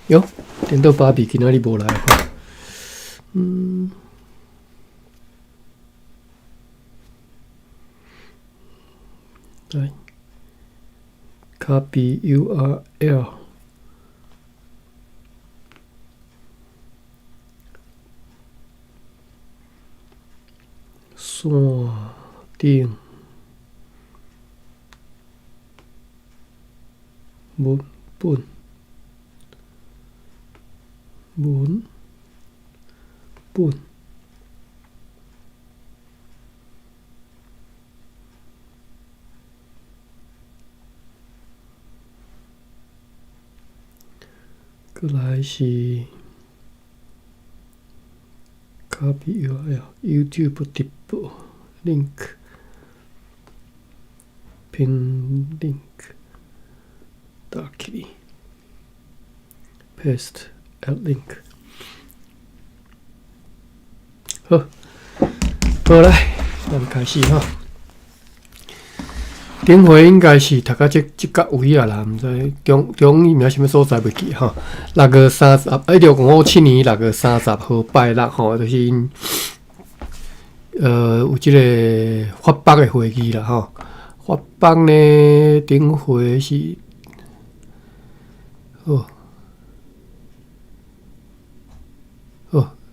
哟，电脑芭比今仔日无来吼。来 ，copy URL， 锁定文本。过来是 copy URL YouTube 直播 link 拼 link 打起 paste add link 好，好来，咱开始哈。顶回应该是读到这个位啊啦，毋知中名什么所在袂记哈。6月20，2005年6月30号拜六吼，就是有即个发北的会议啦吼。发北呢，顶回是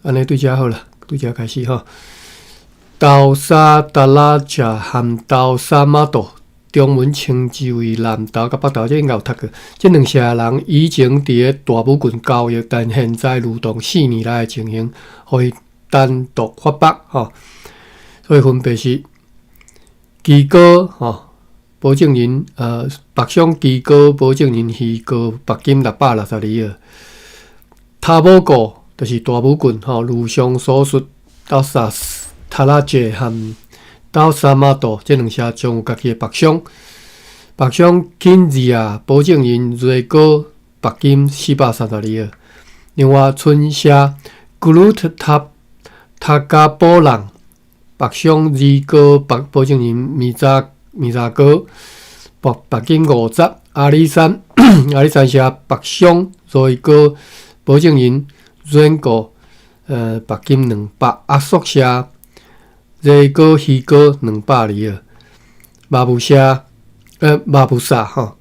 安尼对遮好啦，对遮开始吼。豆沙达拉茶和豆沙马豆。中文称之为南投甲北投，这应该有读过。这两社人以前伫大武郡交易，但现在如同4年来的情形，互伊单独发北吼。所以分别是基哥吼、保证人北上基哥保证人鱼哥白金662个，塔某个就是大武郡吼，如上所述到沙塔拉节和。到沙马岛这两社将有家己的北商，北商金字啊，保证人瑞哥白金432个。另外春社古鲁塔加波浪北商二哥保证人米扎哥白金50。阿里山社北商瑞哥保证人瑞哥白金200。阿宿社热哥、鱼哥220个，马布萨吼，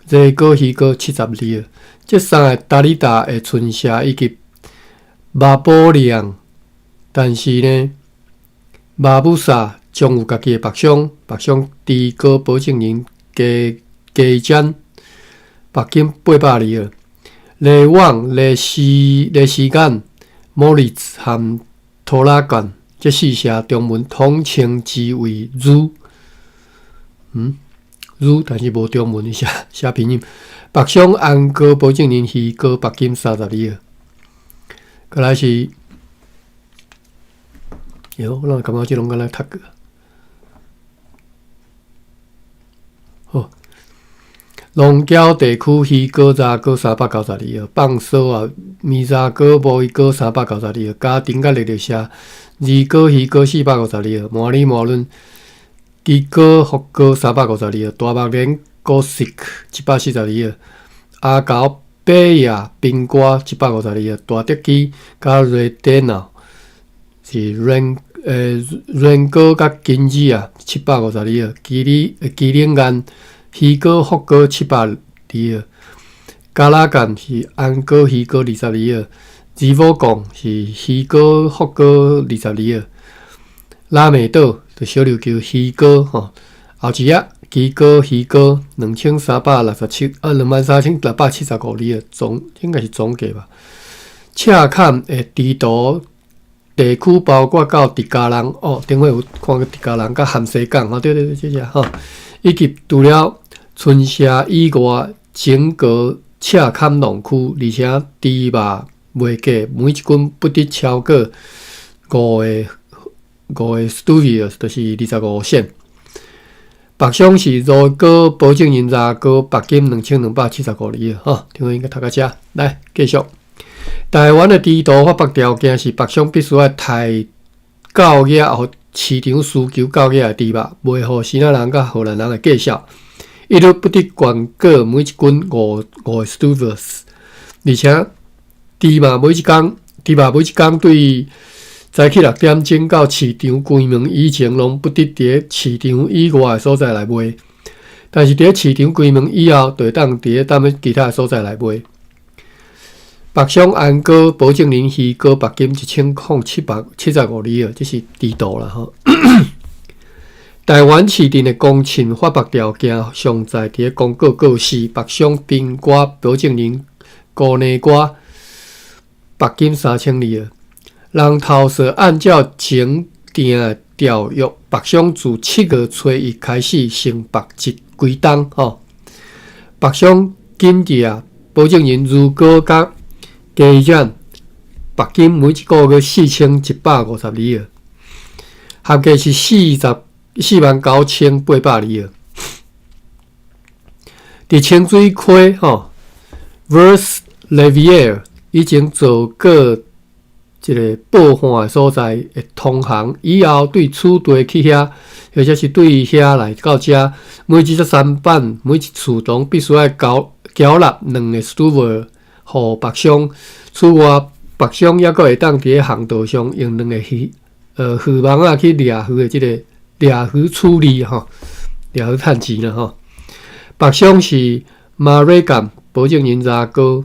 热哥、鱼哥72个。这三个达里达的村社以及马布亮，但是呢，马布萨将有家己的北商低哥保证人加占白金820个。雷旺、雷时间、莫里兹和托拉干。这四社中文统称之为儒，但是无中文的写拼音。北商安哥保证人鱼哥白金32个，过来是，我感觉这拢敢来读个。好，龙角地区鱼哥查哥392个，放手啊米查哥无鱼哥392个，家庭甲热热社。二哥、鱼哥452个，麻里麻伦、基哥、福哥352个，大目连、高石742个，阿高、北亚、宾瓜752个，大德基加瑞典啊是瑞哥甲金子啊752个，基林安、鱼哥、福哥702个，加拉干是安哥、鱼哥22个。吉沃港是鱼哥、福哥22个，拉美岛就小琉球鱼哥吼，后一日基哥、鱼哥23,675个，应该是总价吧。赤坎的地图地区包括到迪加人顶回有看过迪加人甲咸西港对，这些吼，以及除了春社以外，整个赤坎农区，而且猪肉。袂价，每一斤不得超过5个 studio， 就是25仙。北商是如果保证人查哥白金2275个吼，听应该读到遮，来继续。台湾的地图发北条件是北商必须要提交易，互市场需求交易的猪肉，袂互新仔人甲荷兰人的计数。伊都不得管过每一军5个 Stuvers， 而且猪嘛每一工对早起6点钟到市场关门以前，拢不得伫市场以外的所在来卖。但是伫市场关门以后，就会当伫咱们其他的所在来卖。白松安哥、保证人鱼哥白金1075里，这是地图啦吼。台湾市场的公称发白条件上载伫公告告示：白松冰瓜、保证人高内瓜白金3000里。人头说，按照前定条约，白松自7月初1开始成白一规档吼。白松金价保证人如果甲加减，白金每一个月4150里，合计是49800里。伫清水溪吼 ，Vers Levier 已经做过一个报案的所在会通航，以后对此地去遐，或者是对遐来到遮，每23班每一次拢必须要缴纳2个 Stuver 互白松。此外，白松抑阁会当伫航道上用2个鱼网啊去掠鱼的即个掠鱼处理吼，掠鱼趁钱啦吼。白松是马瑞干保证人查哥，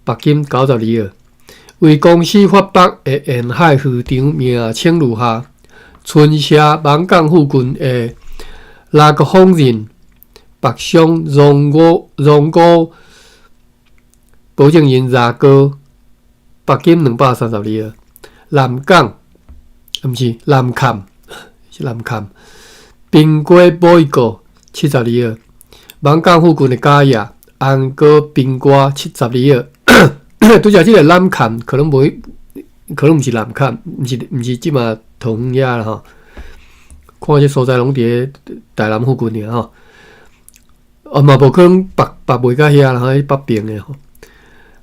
白金92里。为公司发白的沿海渔场名称如下：春社芒港附近的拉格丰人白松荣哥保证人查哥，白金230里。南港毋是南坎，是南坎冰瓜保一个70里。芒港附近的嘉亚安哥冰瓜70里。拄则即个南坎可能毋是南坎，毋是即马桃园遐啦吼。看即所在拢伫台南附近尔吼。嘛无可能北袂到遐啦，迄北边诶吼。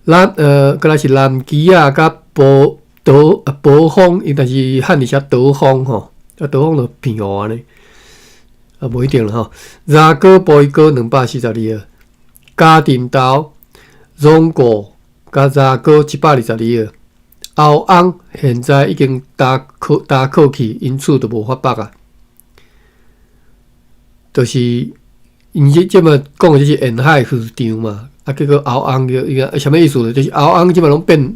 搁来是南基啊，甲宝丰，但是汉字写刀锋吼，刀锋就平湖安尼，无一定啦吼。查哥保一个240里，嘉定岛荣果。加查哥120里，后昂现在已经打扣去，因此就无发白啊。就是因即马讲的就是沿海渔场嘛，结果后昂个啥物意思呢？就是后昂即马拢变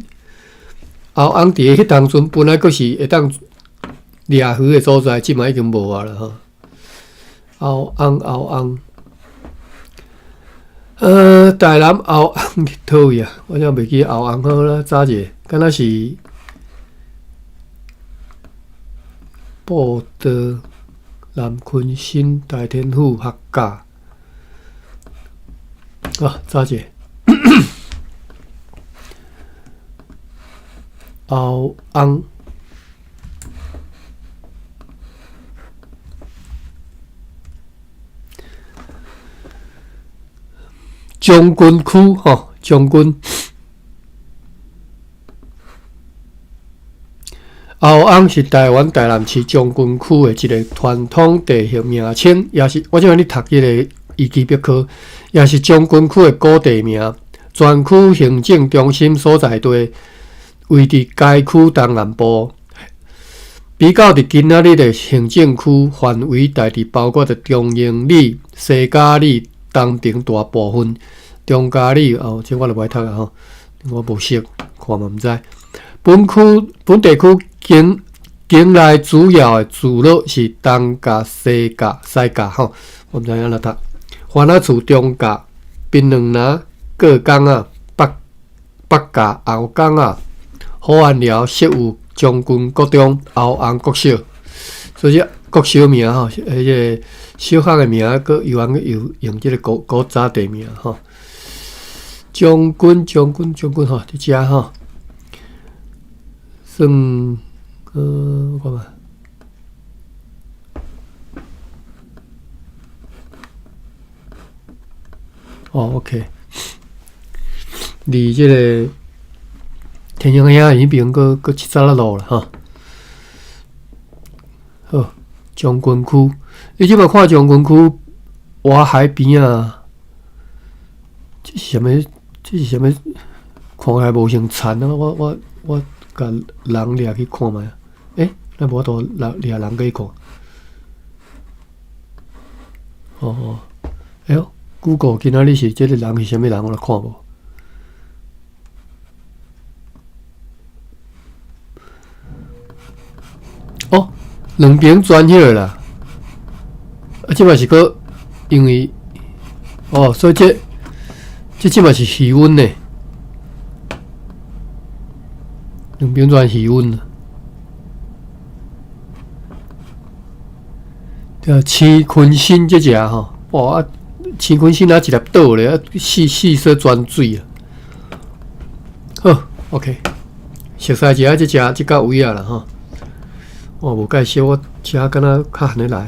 后昂伫迄当阵本来阁是会当掠鱼的所在，即马已经无啊啦吼。后昂。台南后昂佚佗位啊，我怎袂记后昂好啦，早者敢若是布德、南昆新、大天府、客家早者后昂。将军区吼，将军后昂是台湾台南市将军区的一个传统地形名称，也是我即阵咧读迄个遗迹表科，也是将军区的古地名。全区行政中心所在地位伫该区东南部，比较伫今仔日的行政区范围大致包括着中英里、西嘉里。东平大部分，中嘉里这我就袂读啊吼，我无识，看嘛毋知。本地区境内主要的聚落是东甲、西甲吼，我毋知影哪读。番仔厝、中甲、槟榔林、各港啊、北甲、后港啊、好安寮、石湖、将军国中、后昂国小，所以国小名吼，迄个。小学的名，佮用即个古早地名吼。将军吼，伫遮吼，算我看嘛。OK， 离即个天祥遐已经佮7-8路了吼。好，将军区。你即摆看将军区活海边啊，这是什么？这是什么？看起来无像田啊！我甲人掠去看觅。咱无图掠人去看。哎呦 ，Google 今仔日是这个人是啥物人？我来看无。两边转迄个啦，即嘛是个因为所以即嘛是气温呢，两边转气温啦。青昆新这只吼，哇，青昆新啊一粒倒咧，细说转水啊。好 ，OK， 熟悉一下这到位啊啦吼。无介绍我食敢若较安尼来。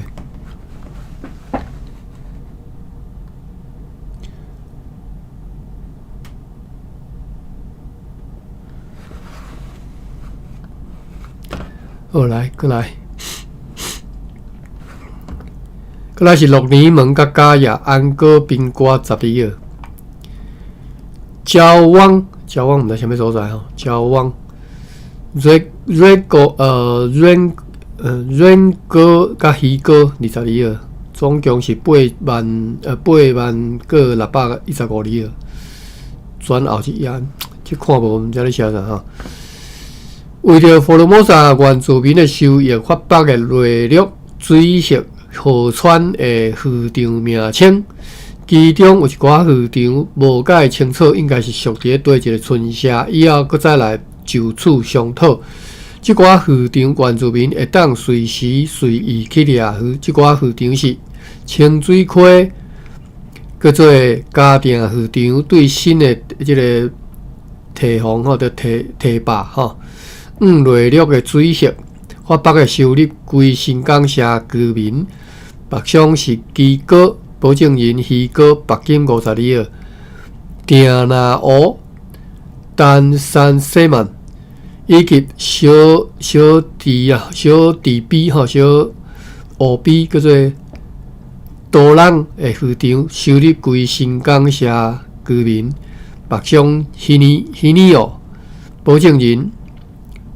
好来，过来是鹿年门甲嘉业安哥宾馆12号。交往毋知啥物所在吼，交往。瑞哥甲鱼哥22号，总共是8万个615里号。转后一页，即看无毋知咧写啥吼。为着佛罗摩萨原住民的收益发布的内陆水色河川的渔场名称，其中有一寡渔场无解清楚，应该是属伫对一个村社，以后搁再来就此商讨。即寡渔场原住民会当随时随意去掠鱼。即寡渔场是清水溪，叫做嘉定渔场，对新的即个堤防或者堤坝吼，内陆的水色发北的收入归新港社居民，北上是基果、保证人、鱼果、白金52号、定那湖、丹山西曼。以及小地比小湖比叫做多人的渔场，收入归新港社居民，北上稀泥湖、保证人、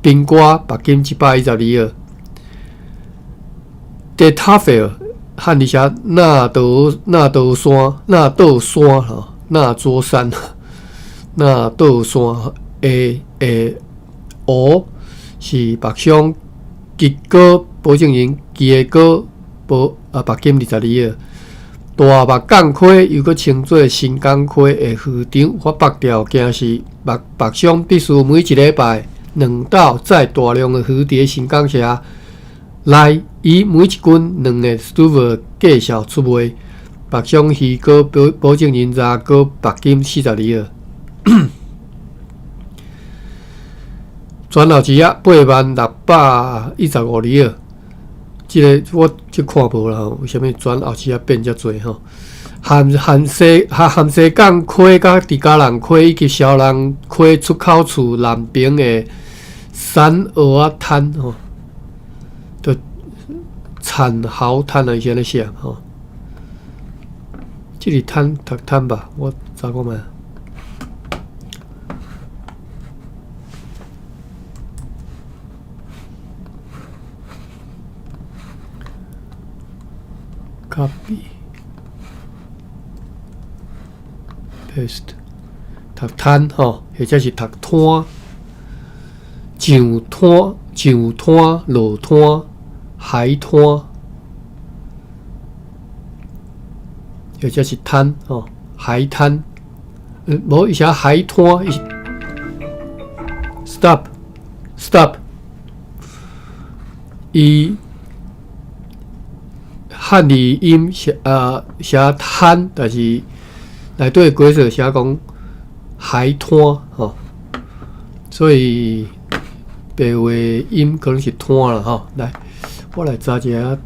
宾馆、白金712号、德塔菲尔、汉字写纳道山、纳道山湖是北上吉果保证人基果白金22号。大目港溪又搁称作新港溪的渔场，发北条件是北上必须每一礼拜2斗载大量的鱼伫新港社内，以每一斤2个 Stuver 计销出卖。北上鱼果保证人查果白金42号。转后一页8,615里号，即个我看无啦，为虾米转后一页变遮济吼？含西港溪、甲伫嘉人溪以及小人溪出口处南边的山蚵仔滩吼，就产蚝滩啊，以前咧写吼。即个滩读滩吧，我查看觅。copy paste 读滩吼，或者是读滩、上滩、落滩、海滩，或者是滩吼，海滩。无伊写海滩，stop，伊。汉字音写滩，但是内底规则写讲海滩吼，所以白话音可能是滩啦吼。来，我来查一下，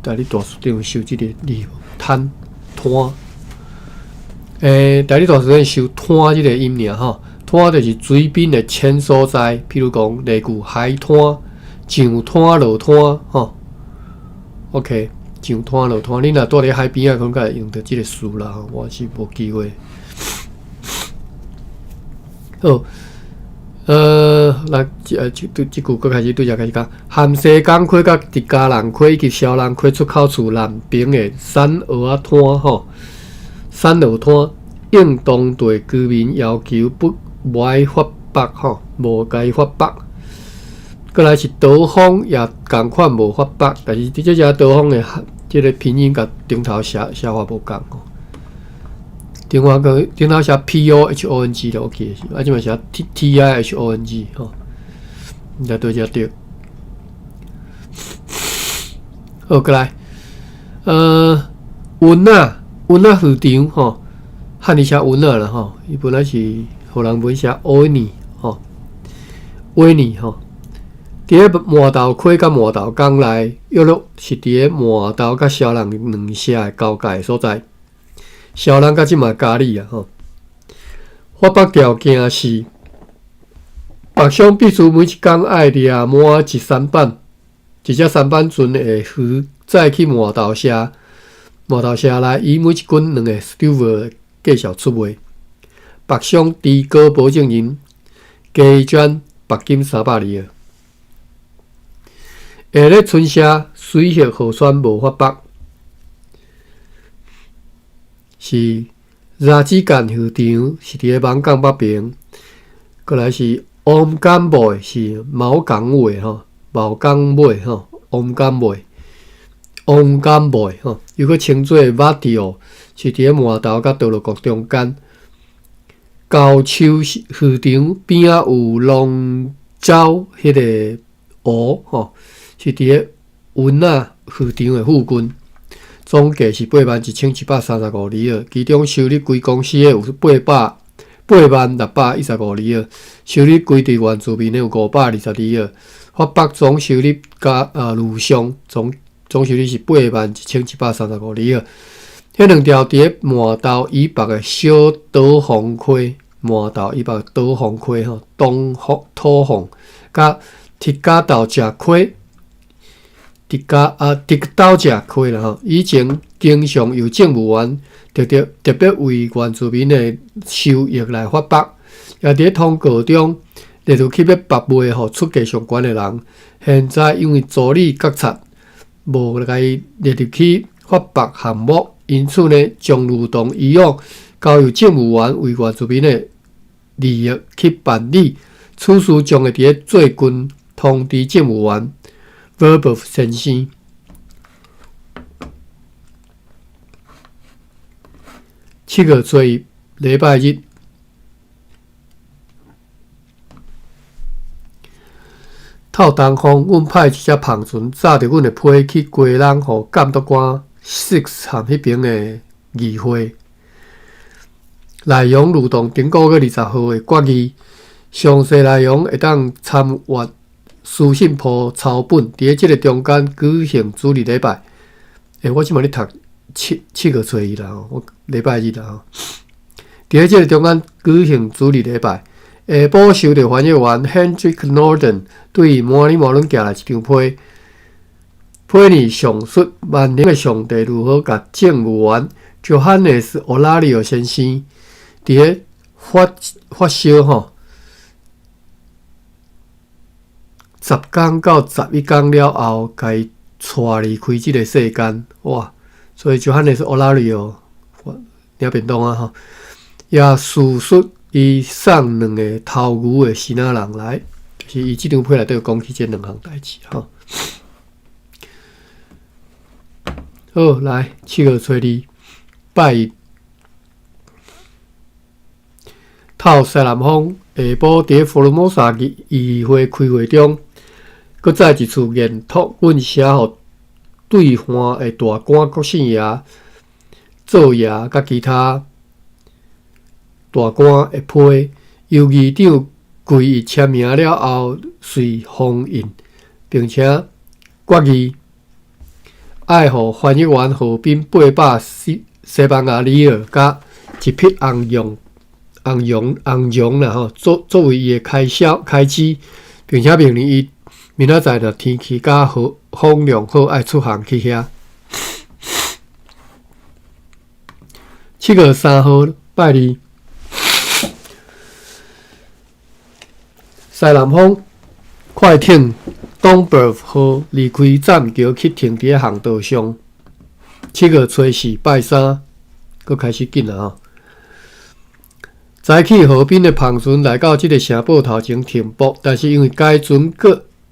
带你大书上收即个字滩。带你大书上收滩即个音尔吼，滩就是水边的浅所在，譬如讲例句海滩、上滩、落滩吼。OK。上滩落滩。你若住伫海边啊，可能会用到即个词啦，我是无机会。好，来，即句佫开始对只开始讲，含西港溪、甲直嘉人溪以及小人溪出口处南边的山蚵仔滩吼，山蚵滩应当地居民要求不该发北吼，无该发北。过来是岛风也共款无发北，但是即只岛风的即个拼音甲顶头写法无共吼。顶头写 POHONG 就 OK 是，即嘛写 TIHONG 吼，你来对只对。好，过来，云啊市场吼，汉字写云啊啦吼，伊本来是荷兰文写维尼吼，维尼吼。伫咧麻豆溪甲麻豆港内，约略是伫咧麻豆甲小人两社的交界所在。小人甲即嘛加里啊吼。发北条件是，北上必须每一工爱掠满一三板，一只三板船的鱼再去麻豆社。麻豆社内以每一斤2个 silver 计数出卖。北上低高保证人加捐白金320。下咧春社水系河川无发北，是垃圾干市场是伫咧艋港北边，过来是王港尾是毛港尾吼，毛港尾吼，王港尾吼，又搁称作马蒂奥，是伫咧麻豆甲道路国中间。高丘市场边仔有龙舟迄个湖吼。是伫咧云啊市场的附近，总价是81735里尔，其中收入归公司的有80615里尔，收入归地原住民的有520里尔，发北总收入加陆上总收入是81735里尔。迄两条伫咧麻豆以北的小岛风溪，麻豆以北的岛风溪吼，东土凤甲铁甲豆石溪。直岛石溪啦吼，以前经常由政务员特别为原住民的收益来发北，也伫通告中列入去要白卖互出价上悬的人。现在因为助理觉察无甲伊列入去发北项目，因此呢，将如同以往交由政务员为原住民的利益去办理。此事将会伫咧最近通知政务员。Verb 先生，7月初1礼拜日，透东风，阮派一只胖船载着阮的批去归人，互监督官 Six 和迄边的议会。内容如同顶个月20号的决议，详细内容会当参阅。书信簿抄本，伫咧即个中间举行主日礼拜。我即满咧读7月初1啦吼，我礼拜日啦吼。伫咧即个中间举行主日礼拜，下晡收到翻译员 Hendrik Norden 对模拟模论寄来一张批，批里详述万能的上帝如何甲政务员 Johannes Olario 先生伫咧发烧吼。10天到11天了后，甲伊带离开即个世间，哇！所以就汉的是欧拉里哦，领便当啊吼，也叙述伊送2个头牛的新仔人来，就是伊即张批内底有讲起这2项代志吼。好，来7月初2拜一，透西南风下晡伫佛罗摩萨议会开会中。搁再一次研讨阮写互对方的大官国姓爷、做爷甲其他大官的批，由议长归伊签名了后，遂封印，并且决议爱互翻译员何斌800西班牙里尔甲一匹红羊啦吼，作为伊的开支，并且命令伊。明仔载若天气甲风量好，爱出航去遐。7月3號拜二，西南方快艇 Donberg 號離開棧橋去停佇航道上。7月初4拜三，佫開始緊啦吼。早起河邊的篷船來到這個城堡頭前停泊，但是因為該船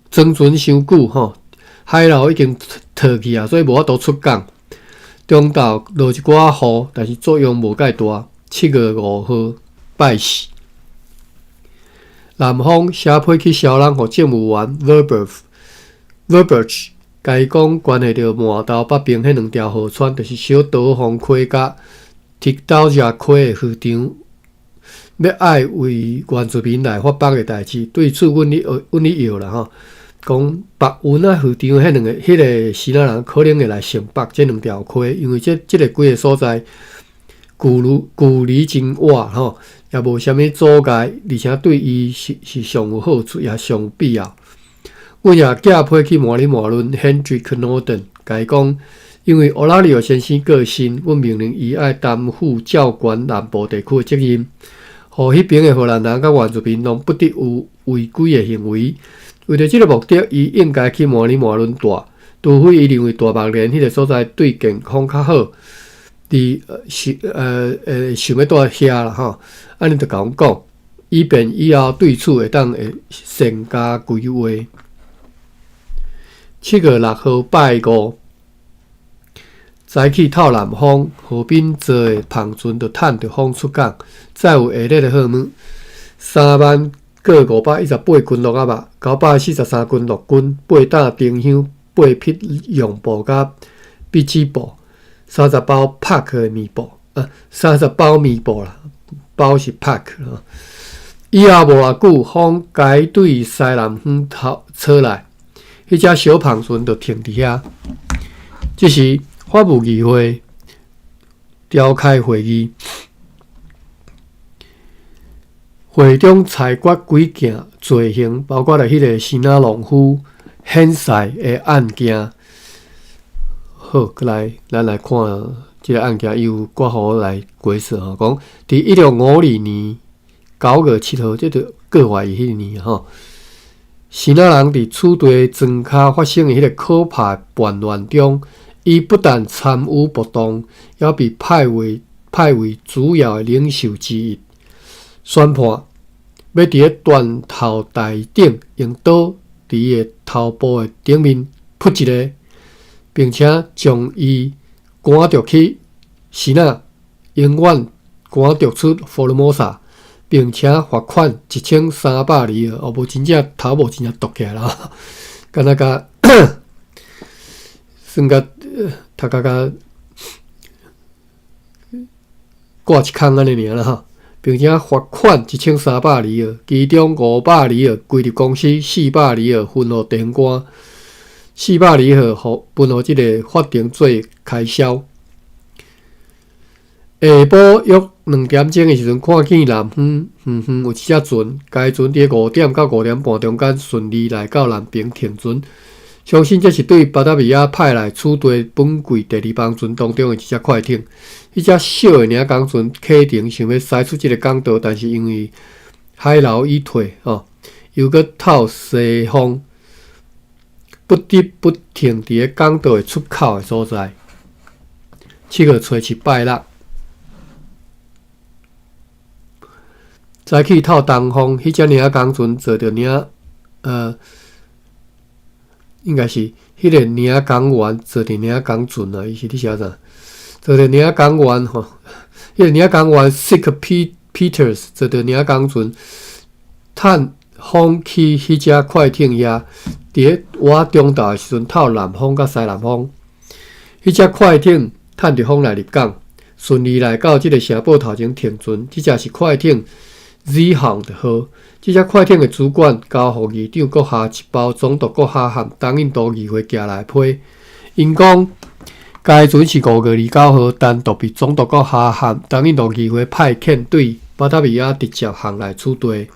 裝船傷久吼，海流已經退去啊，所以無法度出港。中晝落一寡雨，但是作用無介大。7月5號拜四，南方寫批去消人，互政務員 Verberge 該講關係到滿洲北邊迄兩條河川，就是小島風溪甲鐵島熱溪的漁場，要愛為原住民來發放的代誌。對此，阮哩搖啦吼。講白雲啊，漁場迄個西那人可能會來承北這兩條溪，因為這個幾個所在距離真遠吼，也無啥物阻礙，而且對伊是上有好處，也上有必要。阮也寄批去麻里麻論 Hendrik Norden， 甲伊講，因為歐拉里奧先生過身，阮命令伊愛擔負照管南部地區的責任，互迄邊的荷蘭人甲原住民攏不得有違規的行為。為着這個目的，伊應該去麻里麻論住，除非伊認為大目連迄個所在對健康較好，想要住遐啦吼。安尼就甲阮講，以便以後對此會當會善加規劃。7月6號拜五，早起透南風，河邊坐的篷船就趁着風出港，再有下日的好物，3萬個518軍陸仔肉，943軍陸軍，8擔丁香，8匹用布甲筆記簿，30包 pack 的麵布，30包麵布啦，包是 pack 啦。以後無偌久，風該對西南方吹來，迄隻小篷船就停佇遐。這時法務議會召開會議。會中裁決幾件罪行，包括了迄個西那農夫獻祭的案件。好，過來咱來看這個案件，由國號來解釋吼，講佇1652年9月7號，這就過懷疑迄年吼，西那人佇此地莊卡發生的迄個可怕叛亂中，伊不但參與暴動，也被派為主要的領袖之一。宣判要佇個斷頭台頂用刀佇伊個頭部的頂面撲一個，並且將伊趕著去西那，永遠趕著出福爾摩沙，並且罰款1300里爾。無真正頭無真正剁起來啦，敢若甲算甲頭殼甲掛一空安尼爾啦吼。並且罰款1300里爾，其中500里爾歸入公司，400里爾分予地方官，400里爾分予這個法定做開銷。下晡約2點鐘的時陣，看見南方有一隻船，該船佇5點到5點半中間順利來到南邊停船。相信這是對巴達維亞派來此地本櫃第2幫船當中的一隻快艇。迄隻小的領港船啟程想要駛出這個港道，但是因為海流已退又閣透西風，不得不停佇個港道的出口的所在。7月初7拜六，早起透東風，迄隻領港船坐着應該是迄個領港員坐佇領港船啊，伊是咧寫啥？坐佇領港員吼，迄個領港員 Sic Peters 坐佇領港船，趁風去迄隻快艇遐，佇我中晝的時陣透南風甲西南風，迄隻快艇趁着風來入港，順利來到即個城堡頭前停船。即隻是快艇 Z-Hound 號。這隻快艇的主管交予議長閣下一包總督閣下和東印度議會寄來批。因講，該船是5月29號單獨被總督閣下和東印度議會派遣對巴達維亞直接航來此地。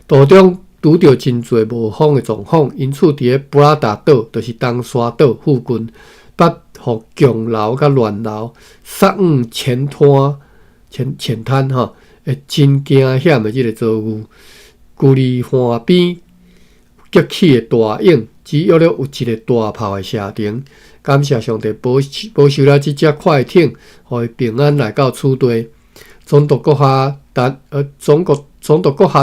途中拄到真濟無風的狀況，因此佇個布拉達島，就是東沙島附近，互强流甲乱流杀往前滩吼，会真惊险的即个造物。距离岸边激起的大影，只约有一个大炮的射程。感谢上帝保守了即只快艇，互伊平安来到厝地。总督阁下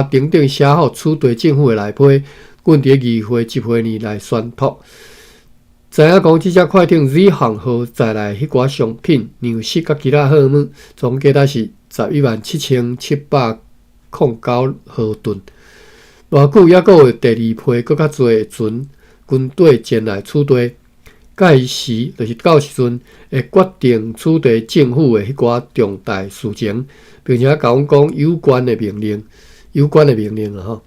顶顶写好厝地政府的内批，阮伫议会集会年来宣读。知影讲即只快艇日航号载来迄寡商品、粮食甲其他货物，总价值是117709毫吨。偌久还阁有第二批阁较侪的船军队前来厝地，届时就是到时阵会决定厝地政府的迄寡重大事情，并且甲阮讲有关的命令啊吼。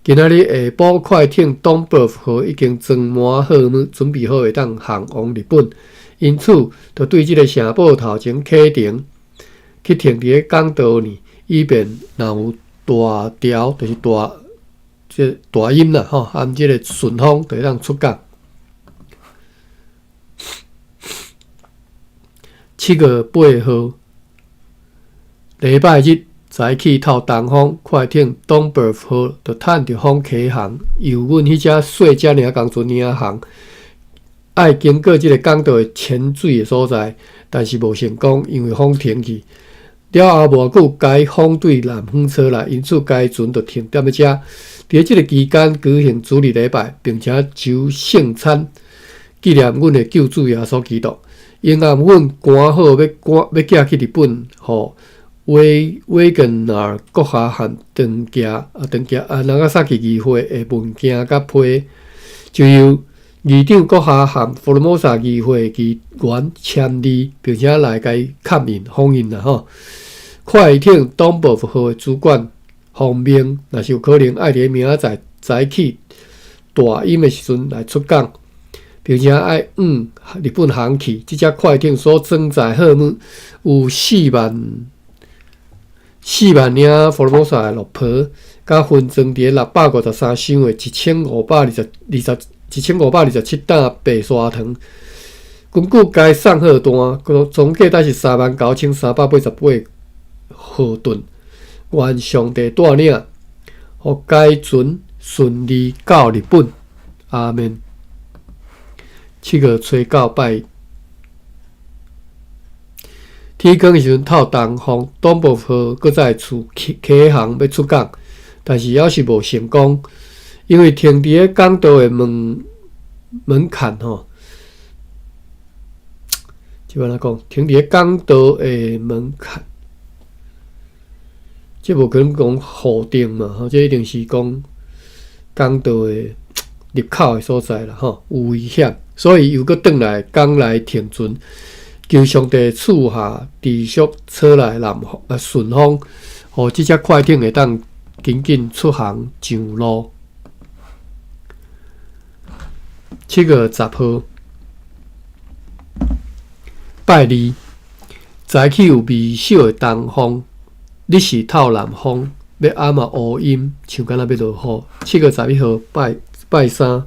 今仔日下晡，快艇东伯号已经装满货物，准备好会当航往日本，因此就对即个城堡头前启停，去停伫个港道呢，以便若有大潮，就是大音啦吼，含即个顺风就会当出港。7月8号，礼拜日。早起透东风，快艇东伯号就趁着风起航，由阮迄只细只尔工船领航，爱经过即个港道的浅水的所在，但是无成功，因为风停去。了后无久，该风对南方吹来，因此该船就停踮咧遮。伫即个期间举行主日礼拜，并且酒圣餐，纪念阮的救主耶稣基督。因暗阮赶好要寄去日本，吼。维根纳国下汉长长萨奇议会的文件甲批，就由议长国下汉福尔摩沙议会议员签字，并且来甲刻印封印啦吼。快艇东部号的主管方面，若是有可能爱伫明仔载早起大阴的时阵来出港，并且爱往日本航去。即只快艇所装载货物有4万领福尔摩沙的绿皮，甲分装伫653箱的1527担白砂糖。根据该送货单，总价值是39388毫吨。愿上帝带领，互该船顺利到日本。阿门。7月初9拜。天光的时阵透东风，东部号搁再次起航要出港，但是还是无成功，因为停伫个港道的门槛吼，即摆来讲，停伫个港道的门槛，即无可能讲固定嘛，吼，这一定是讲港道的入口的所在啦，吼，有危险，所以又搁转来港内停船。求上帝赐下持续吹来顺风，互即只快艇会当紧出航上路。7月10号，拜二，早起有微小的东风，日是透南风，要暗嘛乌阴，像敢若要落雨。7月11号，拜三，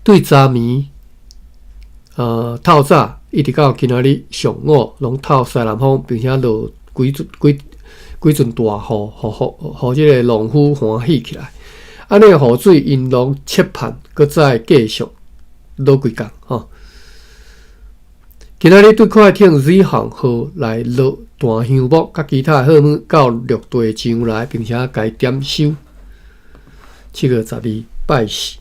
对昨暝。透早一直到今仔日上午，拢透西南风，并且落几阵大雨，互即个农夫欢喜起来。安尼雨水因拢切盼，搁再继续落几工吼。今仔日对快艇日航号来落大香木，甲其他货物到陆地上来，并且该点收。7月12拜四。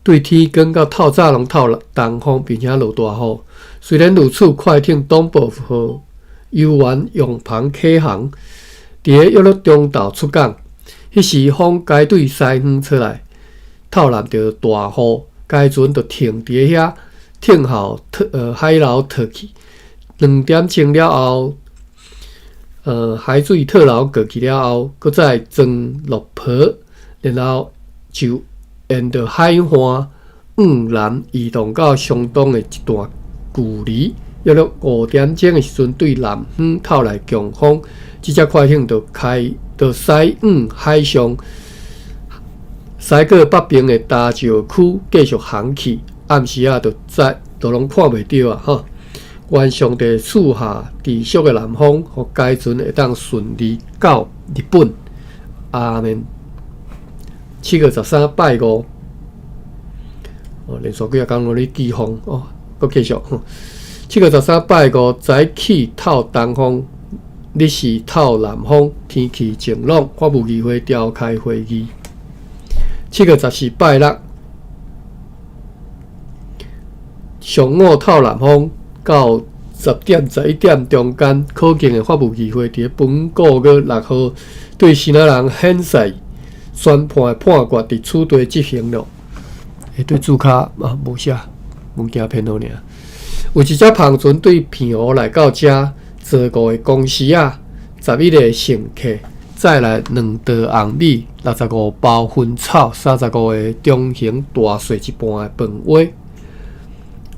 对天光到透早拢透东风，并且落大雨。虽然如此，快艇东部号悠然用旁起航，伫个约略中昼出港。迄时风该对西方出来，透南着大雨，该船就停伫遐，停后海流退去。2点钟了后，海水退流过去了后，搁再装落皮，然后就。沿着海岸往南移动到相当的一段距离，约略5点钟的时阵，对南方透来强风，即只快艇就驶往海上驶过北边的大石区继续行去，暗时啊都拢看袂到啊！吼，愿上帝赐下持续的南风，互该船会当顺利到日本。阿们。7月13拜五，连续几啊工落咧季风搁继续。7月13拜五，早起透东风，日时透南风，天气晴朗，法务议会召开会议。7月14拜六，上午透南风，到10点11点中间，可见的法务议会伫本个月6号对新仔人显示宣判的判决伫此地执行了。对注卡无写，物件偏好尔。有一只篷船对澎湖来到遮，坐5个公司啊，11个乘客，再来2袋红米、65包薰草、35个中型大细一半的饭碗、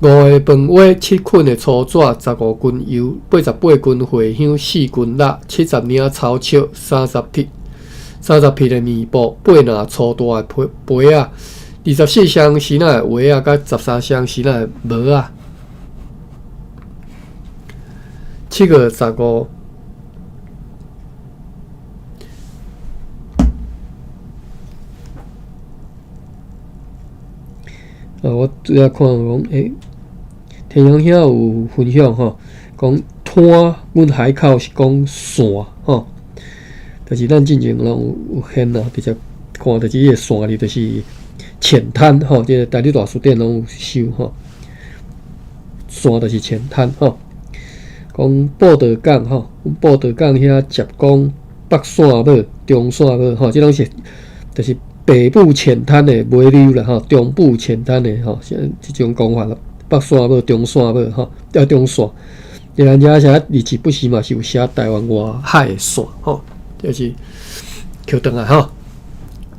5个饭碗、7捆的粗纸、15斤油、88斤茴香、4斤蜡、70领草尺、30匹的面布、8篮粗大的杯啊、24箱新仔的鞋啊，甲13箱新仔的帽啊。7月15，我主要看讲，天阳遐有分享吼，讲滩阮海口是讲线吼，但是咱进前拢有现啦，直接看到即个线里就是浅滩吼，即个台北大书店拢有收吼，线就是浅滩吼。讲报道港吼，报道港遐接讲北线尾、中线尾吼，即拢是就是北部浅滩的尾流啦吼，中部浅滩的吼，即种讲法啦。北线尾、中线尾吼，中线。人家写日期不时嘛是有写台湾外海的线吼，就是扣转来吼，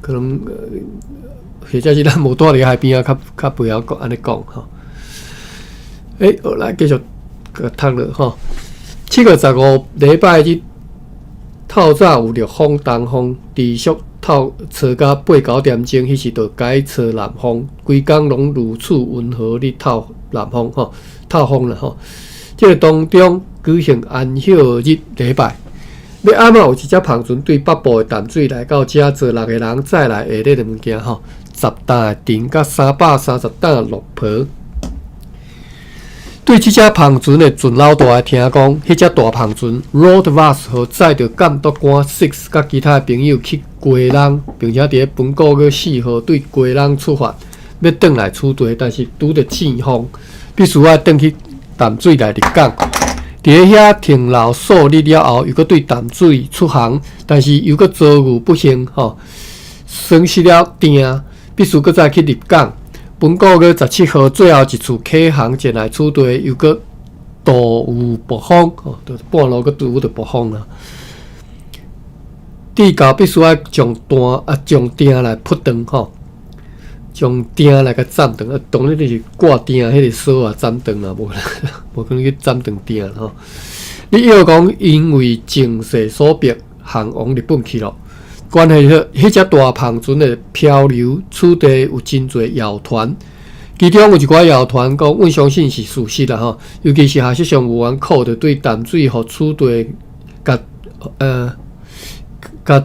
可能或者是咱无住伫海边啊，较不晓讲安尼讲吼。好来继续。读了吼，7月15礼拜日，透早有热风、东风，持续透吹到8、9点钟，迄时就改吹南风，规工拢如此温和哩透南风吼，透风啦吼。这个当中举行安息日礼拜，要暗有一只篷船对北部的淡水来到遮，坐6个人再来下咧物件吼，10担的顶甲330担的落坡。对即只篷船的船老大听讲，迄只大篷船 Roadwas 和载着监督官 Six 甲其他朋友去鸡笼，并且伫本个月4号对鸡笼出发，要转来此地，但是拄着阵风，必须要转去淡水来入港。伫遐停留数日了后，又搁对淡水出航，但是又搁遭遇不幸吼，损失了订，必须搁再去入港。本个月17号最后一次启航前来此地，又搁大有暴风，就是半路搁拄着暴风啦。地高必须要将钉来扑断吼，将钉来甲斩断。当然就是挂钉迄个锁啊斩断啦，无可能去斩断钉吼。你要讲因为情势所逼，航往日本去了。关系迄只大篷船的漂流，此地有真侪谣传，其中有一寡谣传讲，阮相信是事实啦吼。尤其是下实上有员靠着对淡水和此地，甲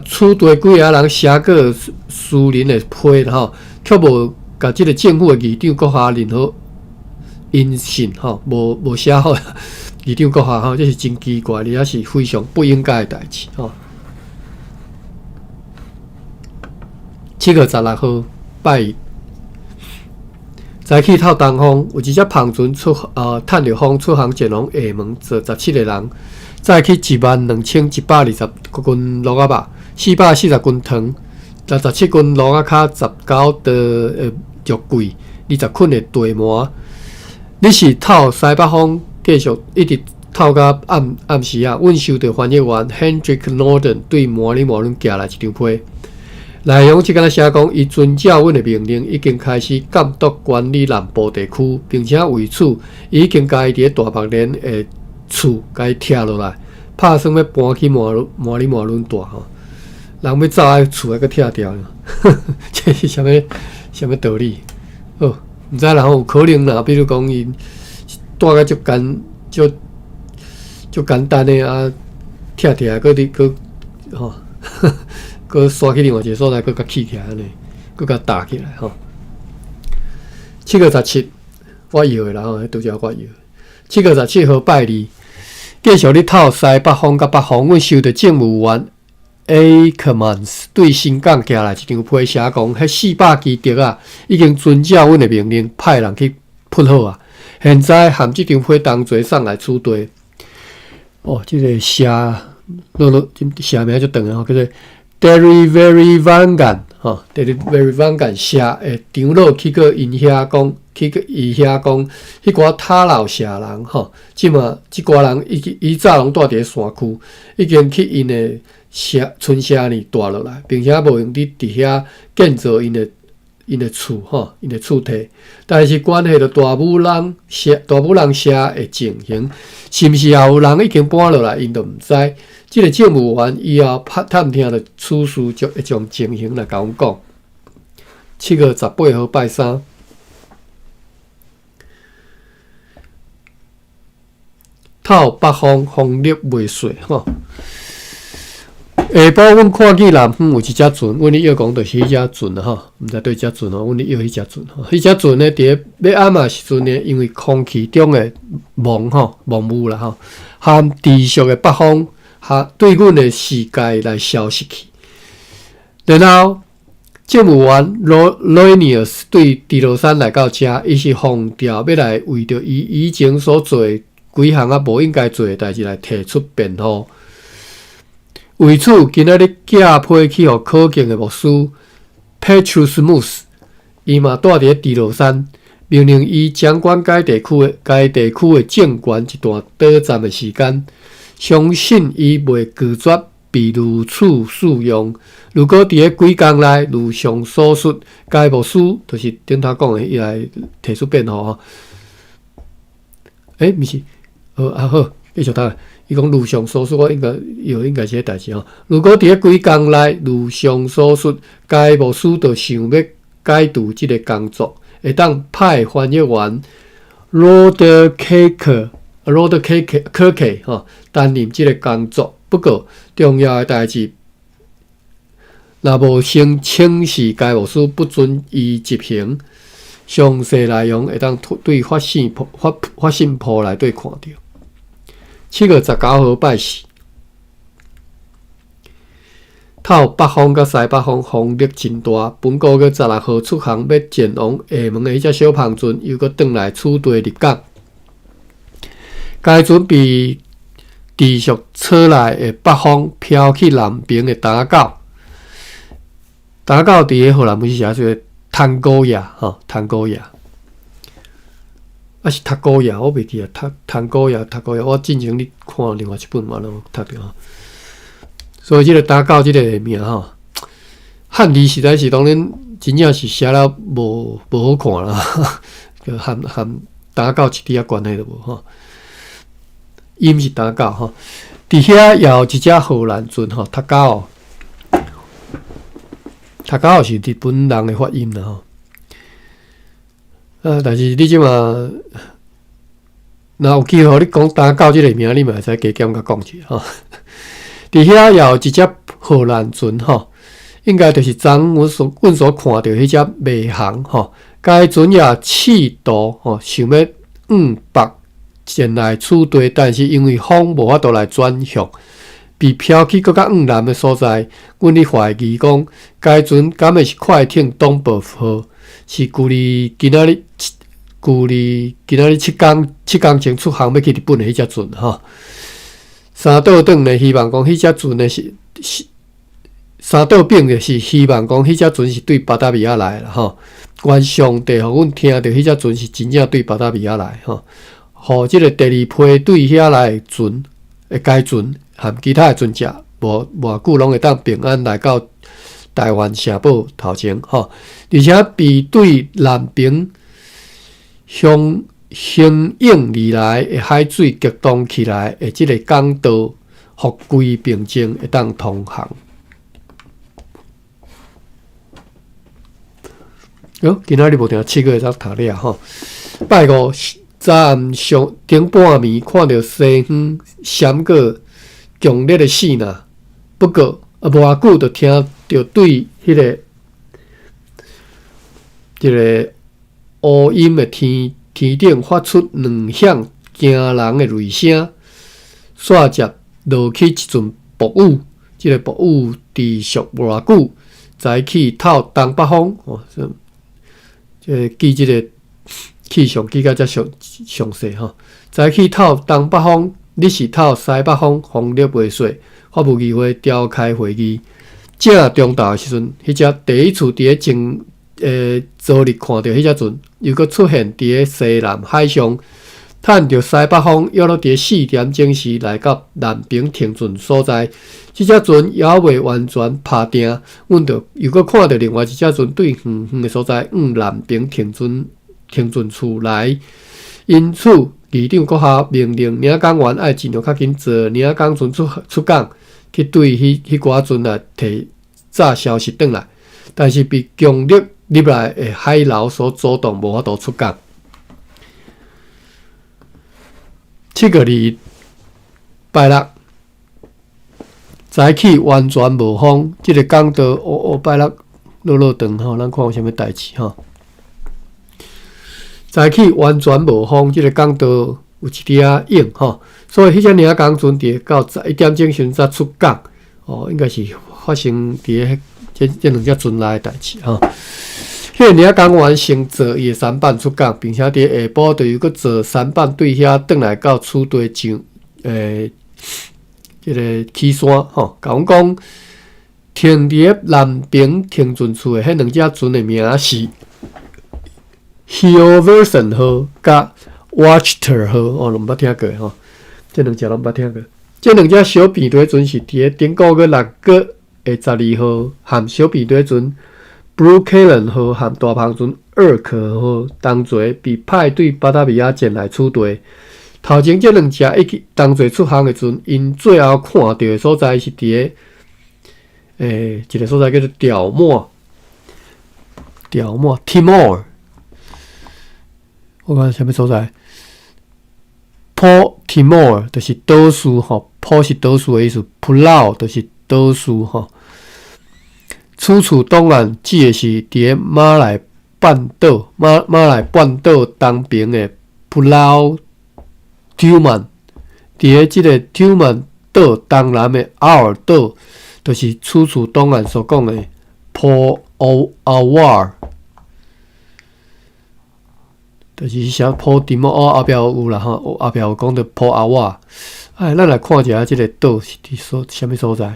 此地几个人写过私人的批啦吼，却无甲即个政府的议长阁下任何音信吼，无写好议长阁下吼，这是真奇怪，而且是非常不应该的代志吼。7月16号拜一，早起透东风，有一只篷船趁着风出航前往厦门，坐17个人，早起12120斤鹿仔肉，440斤糖，17斤鹿仔卡，19袋肉桂，20捆的地麻。你是透西北风，继续一直透到暗时啊，阮收到翻译员 Hendrik Norden 对麻里寄来一张批。内容即敢写讲，伊遵照阮的命令，已经开始监督管理南部地区，并且为此已经甲伊伫大白莲的厝甲伊拆落来，拍算要搬去马里大吼。人要走，厝还阁拆掉。这是什么道理？哦，毋知啦吼，有可能啦，比如讲伊带个足简单的啊，拆拆，佮吼，佮刷去另外一个所在，佮甲起起来安尼，佮甲打起来吼。7月17，我摇的啦吼，拄则我摇。7月17号拜二，继续咧透西北风甲北风，阮收到政务员 Ackermans 对新港寄来一张批写讲，迄400支竹啊，已经遵照阮的命令派人去扑好啊。现在含即张批同齐送来处队。哦，即个写名就长啊，叫做 Delivery Van 吼 ，Delivery Van 写诶，长老去过因遐讲，伊遐讲，迄寡塔楼社人吼，即寡人伊早拢住伫山区，已经去因诶村社呢住落来，并且无用伫遐建造因的厝吼，因的厝体，但是关系到大武人社的情形，是毋是也有人已经搬落来，因都毋知。即个政务员以后探听到此事，就会将情形来甲阮讲。7月18号拜三，透北风，风力袂细吼。下晡，阮看见南方有一只船，阮咧约讲就是迄只船吼，毋知对只船吼，阮咧约迄只船吼。迄只船咧，伫要暗嘛时阵咧，因为空气中的蒙雾啦吼，含持续的北风，对阮的视界来消失去。然后，政务员 Lonius 对迪罗山来到遮，伊是奉调要来为着伊以前所做几项啊无应该做的代志来提出辩护。为此，今仔日寄批去互可敬的牧师 Petrus Moose， 伊嘛住伫迪罗山，命令伊掌管该地区的政权一段短暂的时间，相信伊袂拒绝被如此使用。如果伫咧几工内如上所述，该牧师就是顶头讲的，伊来提出辩护吼。毋是，好，继续读。伊讲如上所述，我应该是迄代志吼。如果伫咧几工内如上所述，该牧师就想要解除即个工作，会当派翻译员 Rod Kirk 吼担任即个工作。不过重要的代志，若无先请示该牧师不准伊执行，详细内容会当对发信簿内底看到。7月19号拜四，透北风甲西北风，风力真大。本个月16号出航要前往厦门的迄只小胖船，又搁转来处队入港。该船被持续吹来的北风飘去南边的打狗。打狗伫个荷兰文是写做探戈亚吼，探戈亚。是塔戈亚，我袂记啊，探戈亚，我之前咧看另外一本嘛，拢读着吼。所以即个打狗即个名吼，汉字实在是当然真正是写了无好看啦，含打狗一点仔关系都无吼。音是打狗吼，伫遐也有一只荷兰船吼，塔狗是日本人的发音啦吼。但是你即马，若有机会，你讲打狗即个名，你嘛会使加减甲讲一下吼。伫遐也有一只荷兰船吼，应该就是阮所看到迄只美航吼。该船也试图吼，想要北前来处队，但是因为风无法度来转向，被飘去更较南的所在。阮咧怀疑讲，该船敢会是快艇东部号？是距离今仔日7工前出航要去日本的迄只船吼。三岛顶呢，希望讲迄只船呢是三岛丙的是希望讲迄只船是对巴达米亚来啦吼。愿上帝互阮听到迄只船是真正对巴达米亚来吼，互即个第二批对遐来的船该船含其他的船只偌久拢会当平安来到台湾城堡头前吼，而且比对南边向应而来的海水激动起来的即个港道，互规平静会当通航。今仔日无定7个会当读了吼。拜五早暗上顶半暝看到西方闪过强烈的死呐，不过无偌久就听到对迄个乌阴的天顶发出两响惊人的雷声，煞接落去一阵薄雾，即个薄雾持续偌久，才去透东北风记即个气象记较遮详细吼，早起透东北风，你是透西北风，风力袂细，发布议会召开会议。正中昼的时阵，迄只第一次伫咧昨日看到迄只船，又搁出现伫咧西南海上，趁着西北风，约落伫4点钟时来到南平停船所在。即只船也未完全拍定，阮着又搁看到另外一只船对远远的所在往南平停船处来，因此议长阁下命令领港员爱尽量较紧坐领港船出港，去对迄寡船来提早消息转来，但是被强烈入来的海流所阻挡，无法度出港。7个日拜六早起完全无风，即个港道拜六落长吼，咱看有啥物代志吼。早起完全无风，即个港道有一点影吼，所以迄只领港船伫到11点钟时才出港，应该是发生伫这两只船内的代志吼。迄个领港员先坐伊的舢板出港，并且伫下晡就又搁坐舢板对遐转来到厝地上即个起山吼，甲阮讲停伫咧南平停船处的迄两只船的名是 Hilversum 号甲 Wachter 号，拢捌听过吼。这两只拢捌听过。这两只小便队船是伫咧顶个月6月12号，和小便队船 Blue Canon 号和大篷船2号同齐被派对巴达比亚舰来处理。头前这两只一起同齐出航的船，因最后看到的所在是伫咧一个所在叫做屌末 Timor。我看啥物所在 ？Port Timor 就是岛屿吼 ，Port 是岛屿的意思 ，Pulau 就是岛屿吼。处东岸指的是伫咧马来半岛东边的 Pulau Tioman， 伫咧即个 Tioman 岛东南的奥尔岛，就是处东岸所讲的 Port Awar， 就是写 Port Timor 后壁有啦吼，后壁有讲到 Port Awar。咱来看一下即个岛是伫啥物所在。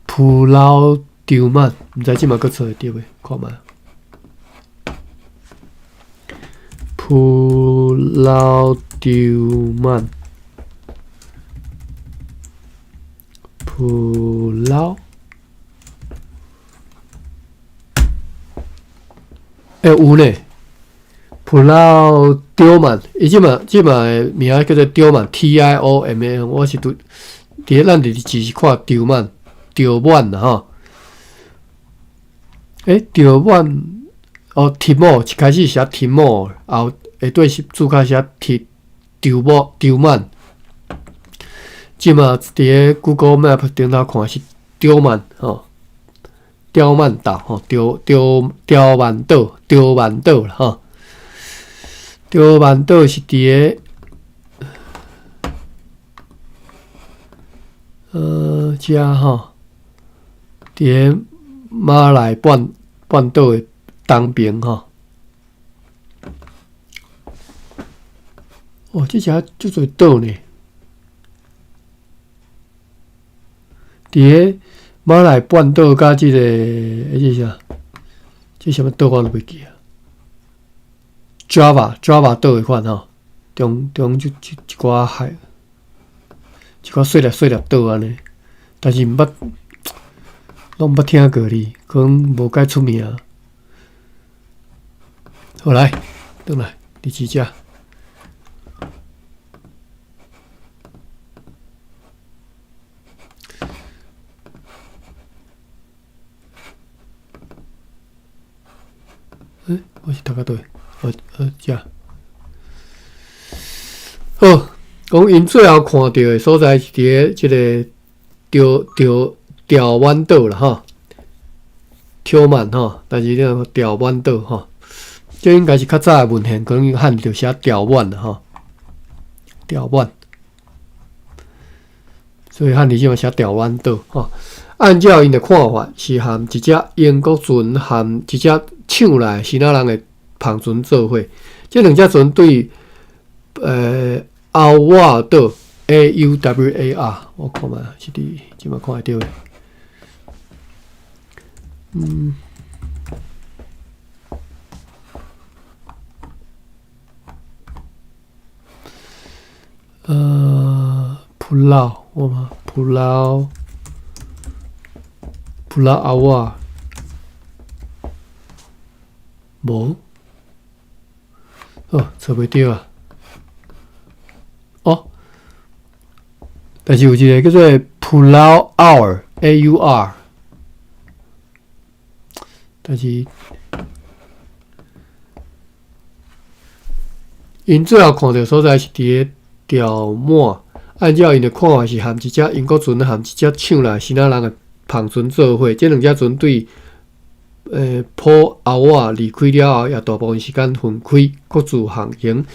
普劳丢曼，毋知即嘛佫做会着未？看觅。普劳丢曼，普劳，有呢。普劳丢曼，伊即嘛的名叫做丢曼 ，Tioman， 我是伫咱伫字是看丢曼。钓满啦吼，钓满Timor 一开始写 Timor， 后下对是注脚写钓满。即嘛伫咧 Google Map 顶头看是钓满吼，钓满岛吼，钓满岛啦吼，钓满岛是伫咧遮吼。伫咧马来半岛的东边吼，这只足侪岛呢。伫咧马来半岛甲即个这啥？这什么岛我都袂记啊。Java 岛迄款吼，中就一寡海，一寡细粒岛安尼，但是毋捌。拢捌听过哩，可能无介出名。好来，转来第几只？我是读到对，遮。好，讲因最后看到的所在是伫即个钓湾岛啦吼，挑曼吼，但是呢钓湾岛吼，这应该是较早的文献，可能汉就写钓湾啦吼，钓湾。所以汉字即嘛写钓湾岛吼。按照因的看法，是含一只英国船含一只抢来希腊人的篷船做伙。这两只船对奥瓦岛 AUWAR， 我看嘛是伫即嘛看会到的。普劳，我嘛普劳阿瓦，无，找袂到啊。但是有一个叫做普劳奥 AUR， 但是因最后看到所在是伫个钓满，按照因的看法是含一只英国船含一只抢来希腊人的篷船做伙，这两只船对普奥瓦离开了后，也大部分时间分开各自航行，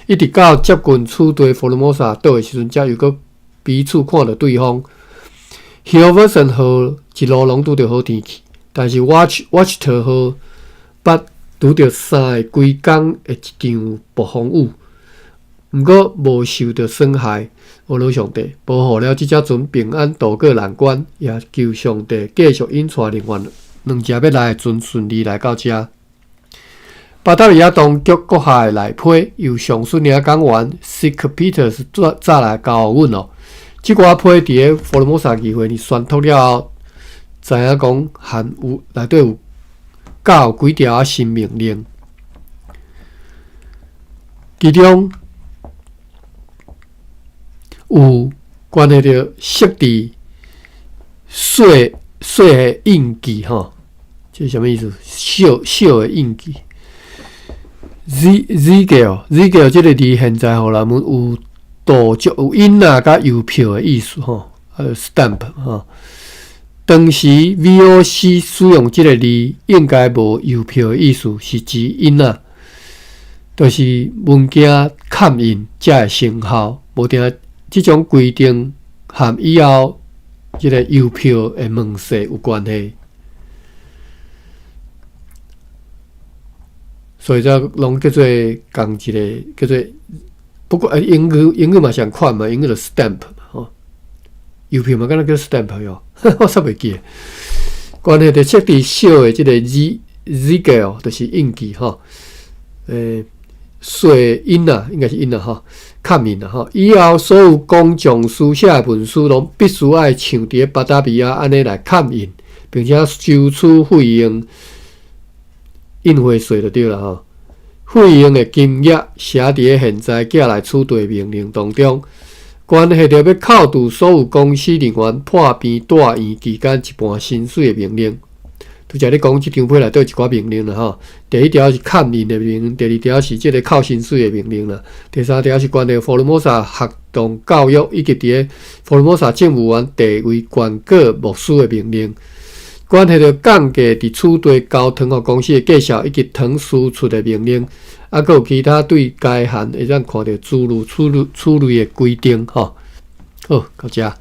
一直到接近处对佛罗摩萨岛的时阵，才又搁彼此看到对方。Hilversum 号一路拢拄着好天气，但是 Watchtower 号捌拄着3个规工的一场暴风雨，毋过无受到损害。俄罗上帝保护了这只船平安渡过难关，也求上帝继续引带另外两只要来的船顺利来到这。巴达利亚当局阁下的内批由上顺领讲员 Sic Peters 早来交阮哦。即寡批伫个佛罗摩萨议会里宣读了后，知影讲含有内底有9几条新命令，其中有关系到设置水的印记吼，这是什么意思？小的印记。Zigel 这个字现在互人们有赌注、有印啊，甲邮票的意思吼，还有 stamp 吼。当时 VOC 使用这个字，应该无邮票的意思，是指印啊，就是文件刊印才会生效。无定这种规定和以后这个邮票的问世有关系。所以才拢叫做共一个叫做，不过英语嘛相款嘛，英语就 stamp 嘛吼，邮票嘛敢若叫 stamp 哟，我煞袂记。关系着设置小的即个 Zigel 就是印记吼，水印啊，应该是印啊吼，刊印啊吼。以后所有公众书写的文书拢必须爱像伫巴达比亚安尼来刊印，并且收取费用。印花税就对了吼，费用的金额写伫现在寄来处理命令当中，关系着要扣除所有公司人员破病住院期间一半薪水的命令。拄则咧讲即张批内底有一寡命令啦吼，第一条是刊印的命令，第二条是即个扣薪水的命令啦，第三条是关于佛罗摩萨学童教育以及伫个佛罗摩萨政务员地位悬过牧师的命令。关系到降价伫处理交糖互公司的介绍以及糖输出的命令，还佫有其他对该项会当看到诸如此类的规定吼。好，到遮。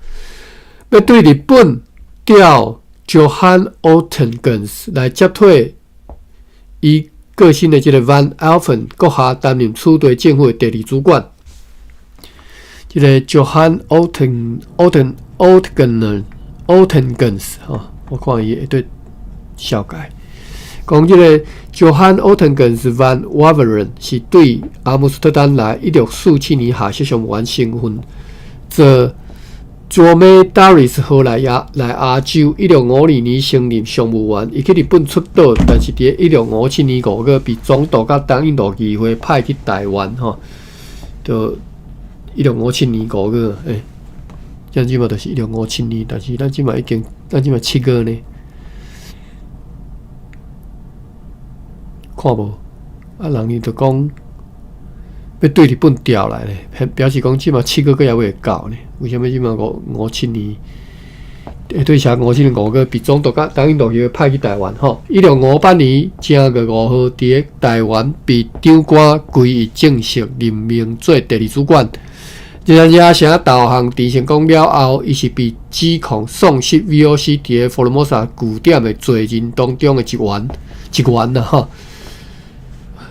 要对日本调 Johann Ottgens 来接替伊个性的即个 Van Alphen 阁下担任处理政府的第二主管。即个 Johann Ottgens 吼。我看伊会对小改，讲即个 Johann Ottgens van Waveren 是对阿姆斯特丹来1647年下设上员成婚，做 Dromedaris 号来亚洲1652年升任商务员，伊去日本出岛，但是伫1657年5月被总督甲东印度议会派去台湾吼，就1657年5月咱即嘛就是1657年，但是咱即嘛7月呢，看无啊，人伊就讲要对日本调来咧，表示讲即嘛7个月也未到呢。为什么即嘛57年？对啥57年5个，比总督甲党印度又派去台湾吼。1658年正月5号，伫台湾被长官归以正式任命做第2主管。热城投降陈成功了后，伊是被指控丧失 VOC 伫福尔摩沙据点的罪人当中的一员啦吼。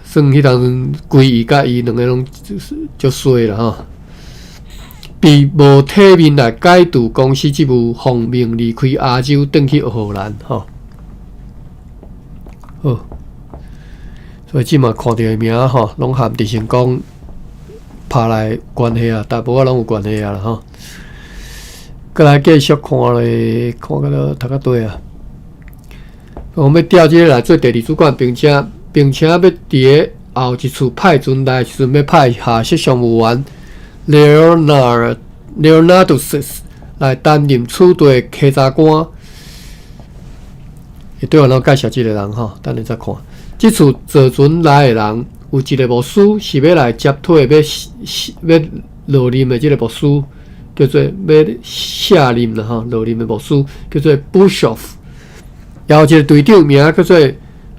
算迄当阵归伊甲伊两个拢足衰啦吼。被无体面来解除公司职务，奉命离开亚洲，转去荷兰吼。好，所以即嘛看到的名吼，拢含陈成功拍来关系啊，大部分拢有关系啊啦吼。过来继续看咧，看到读到对啊。我们要调这个来做第2主管，并且要伫后一次派船来时阵，要派下设商务员 Leonardus 来担任处队稽查官。对我介绍这个人吼，等下再看。这次坐船来的人有一个牧师是要来接替要落任的这个牧师，叫做要下任啦吼，落任的牧师叫做 Bischoff。然后一个队长名叫做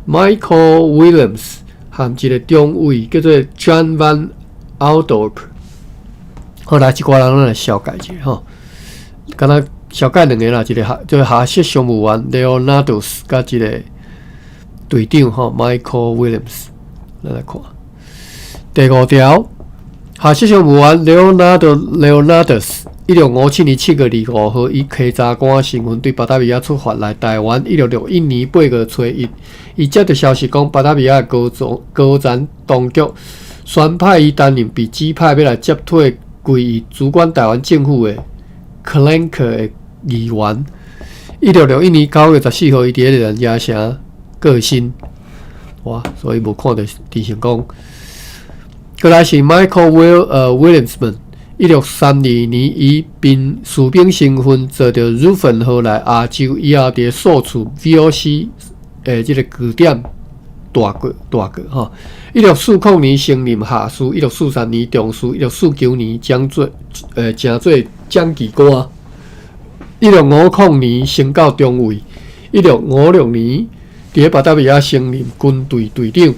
Michael Williams， 和一个中尉叫做 John Van Aldorp。后来一寡人来小解者吼，敢若小解两个啦，一个就是下设商务员 Leonardus， 甲一个队长吼 Michael Williams。来看第5条，下设商务员 Leonardus。1657年7月25号，以稽查官身份对巴达维亚出发来台湾。1661年8月初1，伊接到消息讲，巴达维亚高层当局宣派伊担任被指派要来接替归伊主管台湾政府的 Clank 的议员。1661年9月14号，伊伫个热城过身。哇，所以无看到陈成功。过来是 Michael Williamson。1632年，以士兵身份坐着入份号来亚洲，以后伫所处 VOC 这个据点大过吼。1640年升任下士，1643年中士，1649年升做将旗官。1650年升到中尉。1656年伫巴达维亚升任军队队长。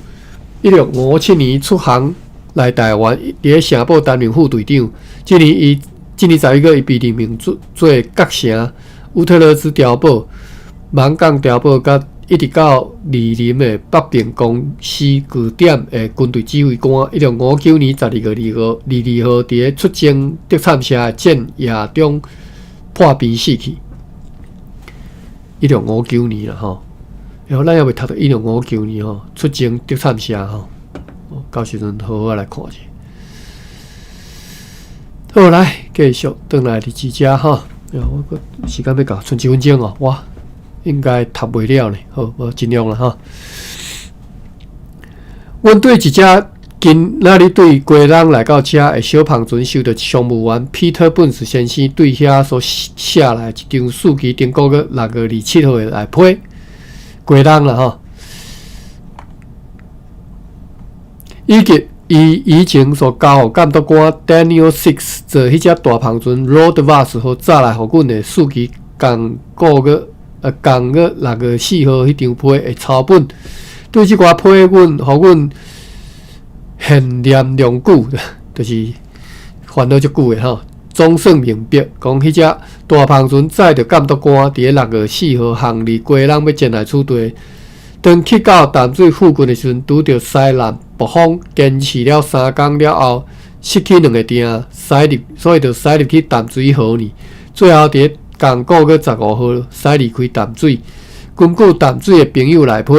1657年出航来台湾，伫城堡担任副队长。今年11月，伊被任命做各城乌特勒兹碉堡、芒港碉堡，甲一直到莅临的北平公司据点的军队指挥官。1659年12月22号，伫出征德参社的战役中破病死去。1659年啦吼，然后咱也未读到1659年吼，出征德参社吼，到时阵好好来看者。好，来继续转来第几家哈？我时间要到，剩1分钟哦，哇，应该读袂了呢。好，我尽量啦哈。阮对一只今仔日对归人来到遮的小胖船，收到商务员 Peter Burns 先生对遐所写来一张数据，顶9月6月27号的来批归人啦哈。以前所交予监督官 Daniel Six 做迄只大胖船 Roadwas 和早来互阮的数据，共月6月4号迄张批的抄本，对即寡批阮，互阮很念良久，就是烦恼足久的吼。总算明白，讲迄只大胖船载着监督官伫6月4号航离归人要前来处队。当去到淡水附近的时阵，拄着西南暴风，坚持了3天了后，失去2个艇，所以就驶入去淡水河呢。最后伫共9月15号驶离开淡水。根据淡水的朋友来批，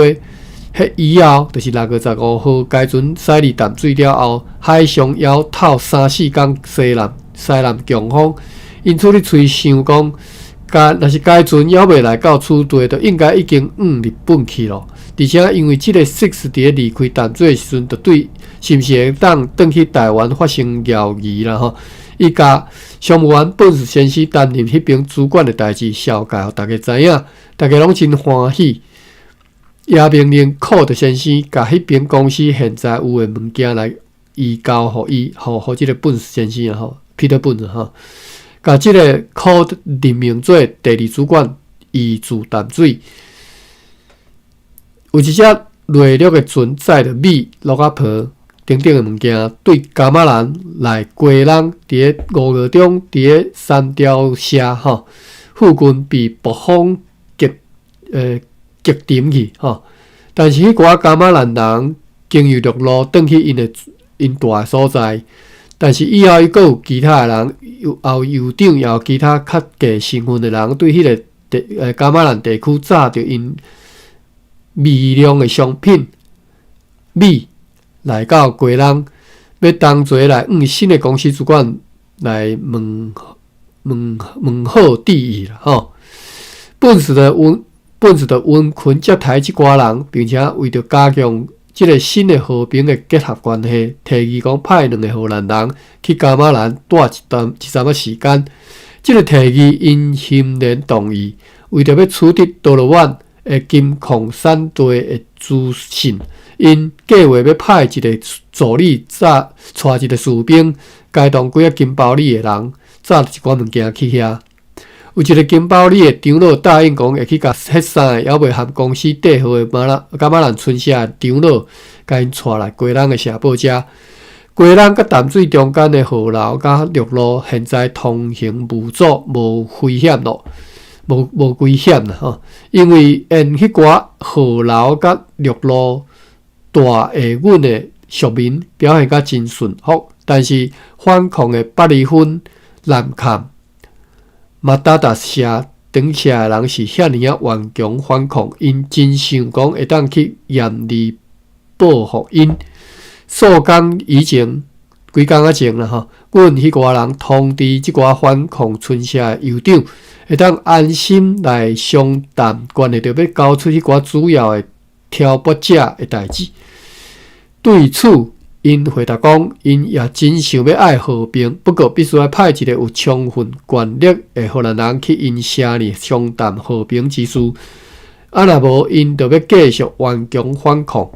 迄以后就是6月15号，该船驶离淡水了后，海上要透3-4天西南强风，因此你吹想讲，若是该船还未来到处队，就应该已经日本去咯。而且因为即个 Six 伫离开淡水的时阵，就对是毋是会当转去台湾发生谣疑啦吼。伊甲商务员本士先生担任迄边主管的代志，小解互大家知影，大家拢真欢喜。也命令Code 先生甲迄边公司现在有诶物件来移交互伊，互即个本先生啊吼 ，Peter 本吼，甲即个 Code 任命做第二主管，移驻淡水。有一只内陆诶船载着米、鹿仔婆等等诶物件，对加马兰来过人伫咧5月中伫咧三条社吼附近被暴风击沉去吼。但是迄寡加马兰人经由陆路转去因住诶所在，但是以后伊阁有其他诶人，酋长也有其他较低身份诶人对迄个加马兰地区炸着因微量诶商品米来到过人，要同齐来新诶公司主管来问好地意啦吼。本市的温群接待即寡人，并且为着加强即个新的和平的结合关系，提议讲派2个荷兰人去加马兰住一阵时间。即个提议因欣然同意，为着要取得多罗湾的金矿产地的资讯，因计划要派一个助理带一个士兵，该动几个金包里的人，载一寡物件去遐。有一个金包里的长老答应讲会去甲迄3个还未含公司缀号的加马兰村社的长老，甲因带来过人的社堡遮。过人甲淡水中间的河流甲陆路现在通行无阻，无危险咯，无危险啦吼。因为因迄寡河流甲陆路大下阮的属民表现甲真顺服，但是反抗的8厘分南坎。马达达社等社的人是遐尼顽强反抗，因真想讲会当去严厉报复因。数工以前，几工仔前啦吼，阮迄寡人通知即寡反抗村社的酋长，会当安心来商谈关系到要交出迄寡主要的挑拨者的代志。对此，因回答讲，因也真想要爱和平，不过必须要派一个有充分权力的荷兰人去因社里商谈和平之事。若无，因就要继续顽强反抗。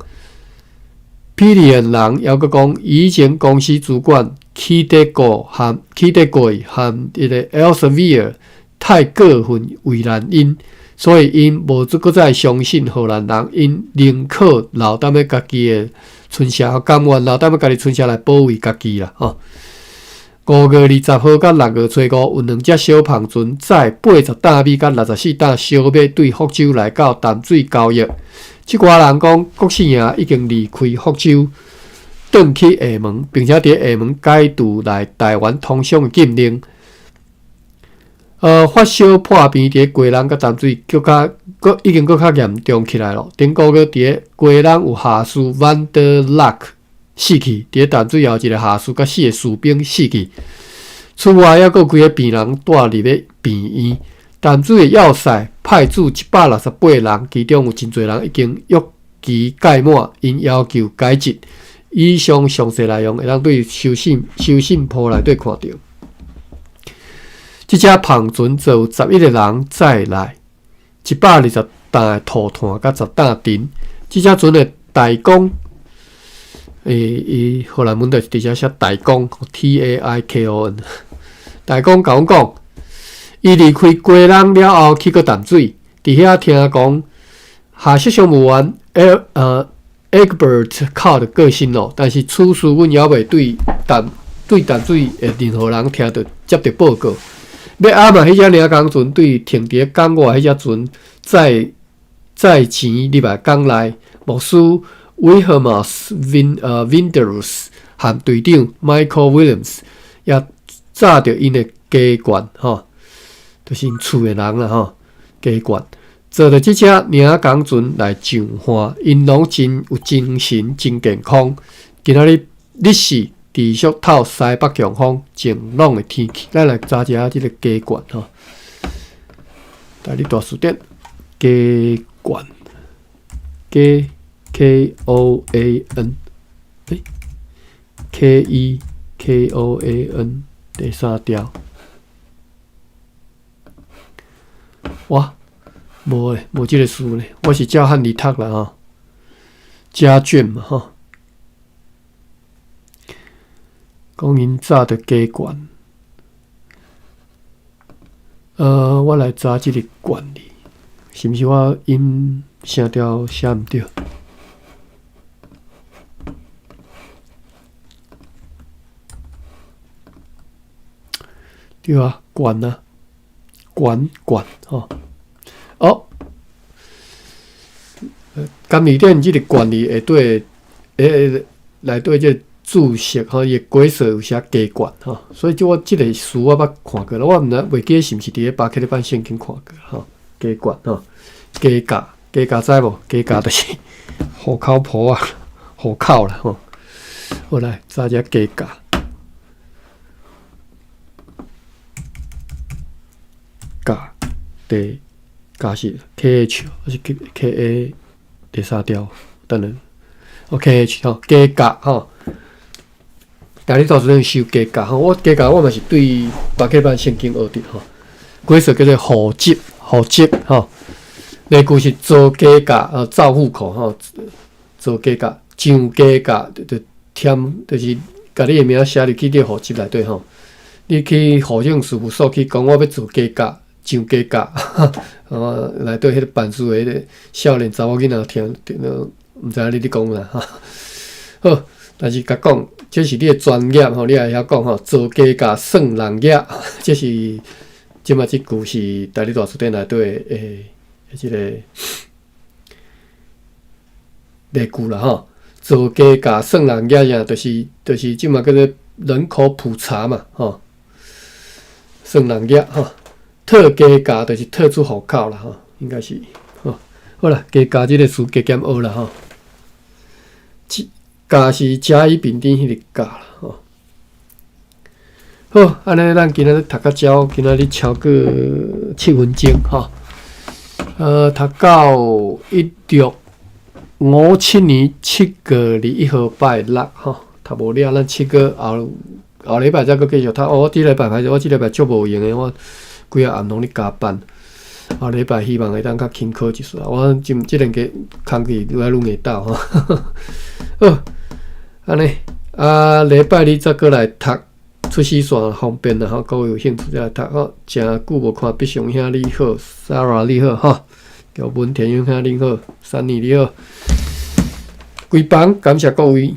霹雳人也阁讲，以前公司主管基德贵和迄个 Elsevier 太过分为难因，所以因无搁再相信荷兰人，因宁可留踮咧家己的村社，甘愿留踮咧家己村社来保卫家己啦吼。5月20号到6月初5，有2只小胖船载80担米甲64担小米对福州来到淡水交易。即寡人讲，郭姓爷已经离开福州，转去厦门，并且伫厦门解除来台湾通商的禁令。发烧破病伫过人甲淡水已经较严重起来咯。顶个月伫过人有下士 Van der Lack 死去，伫淡水有一个下士甲4个士兵死去。此外，还佫有几个病人住入咧病院。淡水的要塞派驻168人，其中有真侪人已经约期届满，因要求解职。以上详细内容会当对收信簿内底看到。即只胖船就有11个人载来，120担的土炭甲10担藤。即只船的大工，伊荷兰文就是直接写大工 ，TAIKON。大工甲阮讲。伊离开过人了后，去过淡水，伫遐听讲下设商务员Egbert 靠着个性咯，但是此事阮还未对淡水的任何人听到接到报告。要暗嘛，迄只领工船对停伫港外迄只船载钱入来港内，牧师 Wilhelmus Winders 和队长 Michael Williams 也炸着因的家眷吼。就是因厝诶人啦吼，家眷坐着即只领工船来上岸，因拢真有精神，真健康。今仔日日时持续透西北强风，晴朗诶天气。咱来查一下即个家眷吼，大日大词典，家眷，家 KOAN， KEKOAN 第3条。哇，无诶，无即个书呢。我是照汉字读啦吼，家眷嘛吼。讲因早着加悬，我来查即个原理，是毋是我音声调写毋对？对啊，悬啊，悬吼。哦，甘米店即个原理下底内底即个注释吼，伊规则有写加悬吼，所以就我即个书我捌看过了，我袂记是毋是伫咧巴克利版圣经看过吼，加悬吼，加价知无？加价就是户口簿啊，户口啦吼。好来，查一下加价。价价是 KH 还是 KA 第三条？等等，KH 吼，加价吼。大家到时阵收加价吼，我加价我嘛是对巴克版圣经学的吼。规则叫做户籍吼，例句是做加价造户口吼，做加价上加价就添就是甲你的名写入去你户籍内底吼。你去户政事务所去讲，我要做加价。上加价，内底迄个办事诶，迄个少年查某囡仔听，毋知影你讲啦哈。好，但是甲讲，这是你诶专业吼，你也晓讲吼，做加价算人业，这是即马即句是大理大词典内底诶，即个例句啦吼。做加价算人业呀，就是即马叫做人口普查嘛吼，算人业吼。特加价就是特殊户口啦吼，应该是吼。好啦，加价即个词加减学啦吼。价是甲乙丙丁迄个价啦吼。好，安尼咱今仔日读到遮，今仔日超过7分钟吼。读到1657年7月21号拜六吼，读无了，咱7月后礼拜再搁继续读。我即礼拜歹势，我即礼拜足无闲诶，我。规个暗拢咧加班，后礼拜希望会当较轻考一丝啊！我即两个工课愈来愈硬斗吼。好，安尼礼拜日再过来读出师线方便啦吼，各位有兴趣再来读吼。诚久无看必雄兄你好 ，Sarah 你好吼，叫文田勇兄你好，Sunny 你好，规班感谢各位。